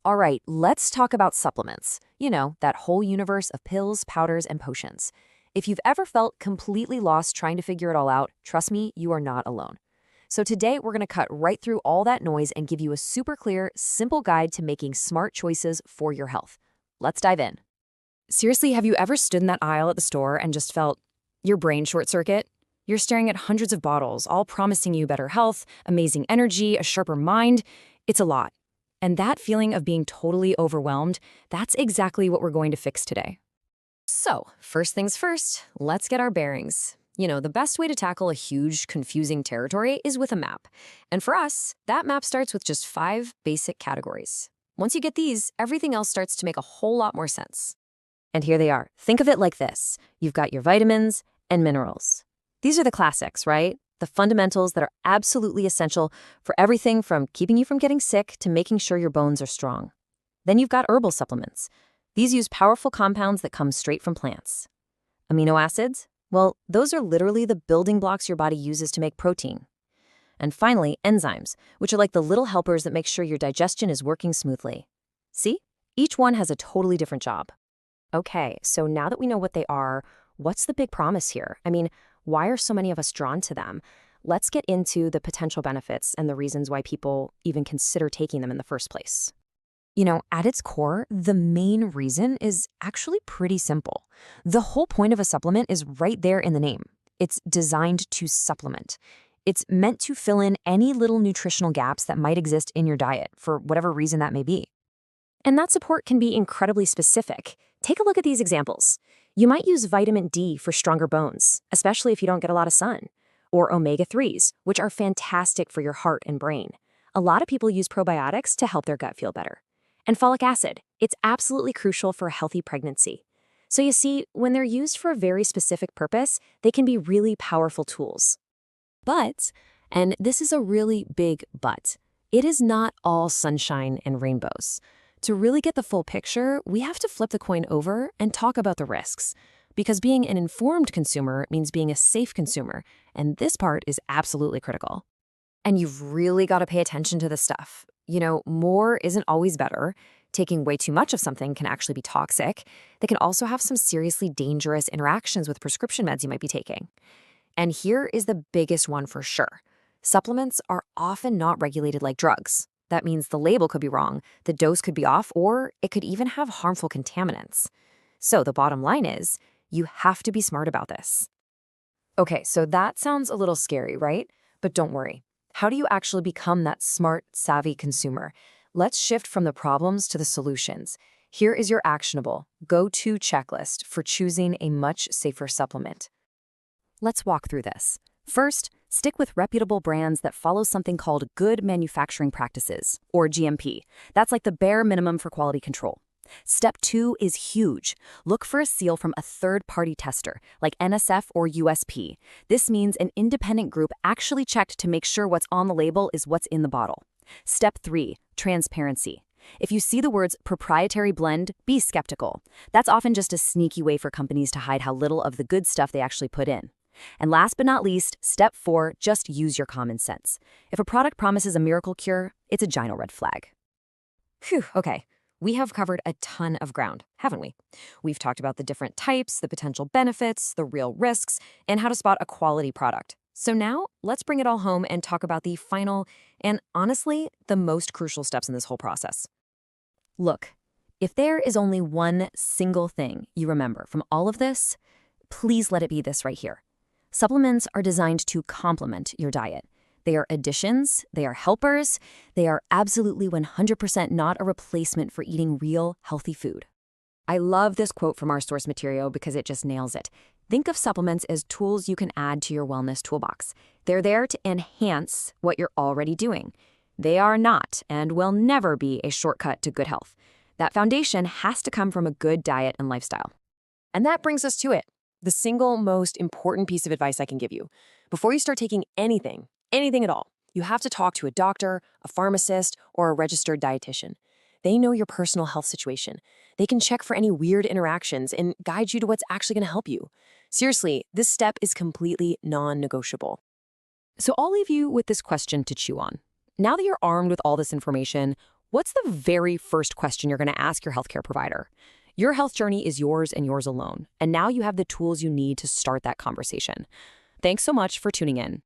All right, let's talk about supplements. You know, that whole universe of pills, powders, and potions. If you've ever felt completely lost trying to figure it all out, trust me, you are not alone. So today, we're going to cut right through all that noise and give you a super clear, simple guide to making smart choices for your health. Let's dive in. Seriously, have you ever stood in that aisle at the store and just felt your brain short circuit? You're staring at hundreds of bottles, all promising you better health, amazing energy, a sharper mind. It's a lot. And that feeling of being totally overwhelmed, that's exactly what we're going to fix today. So, first things first, let's get our bearings. You know, the best way to tackle a huge, confusing territory is with a map. And for us, that map starts with just 5 basic categories. Once you get these, everything else starts to make a whole lot more sense. And here they are. Think of it like this. You've got your vitamins and minerals. These are the classics, right? The fundamentals that are absolutely essential for everything from keeping you from getting sick to making sure your bones are strong. Then you've got herbal supplements. These use powerful compounds that come straight from plants. Amino acids? Well, those are literally the building blocks your body uses to make protein. And finally, enzymes, which are like the little helpers that make sure your digestion is working smoothly. See? Each one has a totally different job. Okay, so now that we know what they are, what's the big promise here? I mean, why are so many of us drawn to them? Let's get into the potential benefits and the reasons why people even consider taking them in the first place. You know, at its core, the main reason is actually pretty simple. The whole point of a supplement is right there in the name. It's designed to supplement. It's meant to fill in any little nutritional gaps that might exist in your diet for whatever reason that may be. And that support can be incredibly specific. Take a look at these examples. You might use vitamin D for stronger bones, especially if you don't get a lot of sun, or omega-3s, which are fantastic for your heart and brain. A lot of people use probiotics to help their gut feel better. And folic acid, it's absolutely crucial for a healthy pregnancy. So you see, when they're used for a very specific purpose, they can be really powerful tools. But, and this is a really big but, it is not all sunshine and rainbows. To really get the full picture, we have to flip the coin over and talk about the risks. Because being an informed consumer means being a safe consumer, and this part is absolutely critical. And you've really got to pay attention to this stuff. You know, more isn't always better. Taking way too much of something can actually be toxic. They can also have some seriously dangerous interactions with prescription meds you might be taking. And here is the biggest one for sure. Supplements are often not regulated like drugs. That means the label could be wrong, the dose could be off, or it could even have harmful contaminants. So the bottom line is, you have to be smart about this. Okay, so that sounds a little scary, right? But don't worry. How do you actually become that smart, savvy consumer? Let's shift from the problems to the solutions. Here is your actionable, go-to checklist for choosing a much safer supplement. Let's walk through this. First, stick with reputable brands that follow something called Good Manufacturing Practices, or GMP. That's like the bare minimum for quality control. Step 2 is huge. Look for a seal from a third-party tester, like NSF or USP. This means an independent group actually checked to make sure what's on the label is what's in the bottle. Step 3, transparency. If you see the words proprietary blend, be skeptical. That's often just a sneaky way for companies to hide how little of the good stuff they actually put in. And last but not least, step 4, just use your common sense. If a product promises a miracle cure, it's a giant red flag. Phew, okay. We have covered a ton of ground, haven't we? We've talked about the different types, the potential benefits, the real risks, and how to spot a quality product. So now, let's bring it all home and talk about the final, and honestly, the most crucial steps in this whole process. Look, if there is only one single thing you remember from all of this, please let it be this right here. Supplements are designed to complement your diet. They are additions, they are helpers, they are absolutely 100% not a replacement for eating real, healthy food. I love this quote from our source material because it just nails it. Think of supplements as tools you can add to your wellness toolbox. They're there to enhance what you're already doing. They are not and will never be a shortcut to good health. That foundation has to come from a good diet and lifestyle. And that brings us to it. The single most important piece of advice I can give you. Before you start taking anything at all, you have to talk to a doctor, a pharmacist, or a registered dietitian. They know your personal health situation. They can check for any weird interactions and guide you to what's actually going to help you. Seriously, this step is completely non-negotiable. So I'll leave you with this question to chew on. Now that you're armed with all this information, what's the very first question you're going to ask your healthcare provider? Your health journey is yours and yours alone, and now you have the tools you need to start that conversation. Thanks so much for tuning in.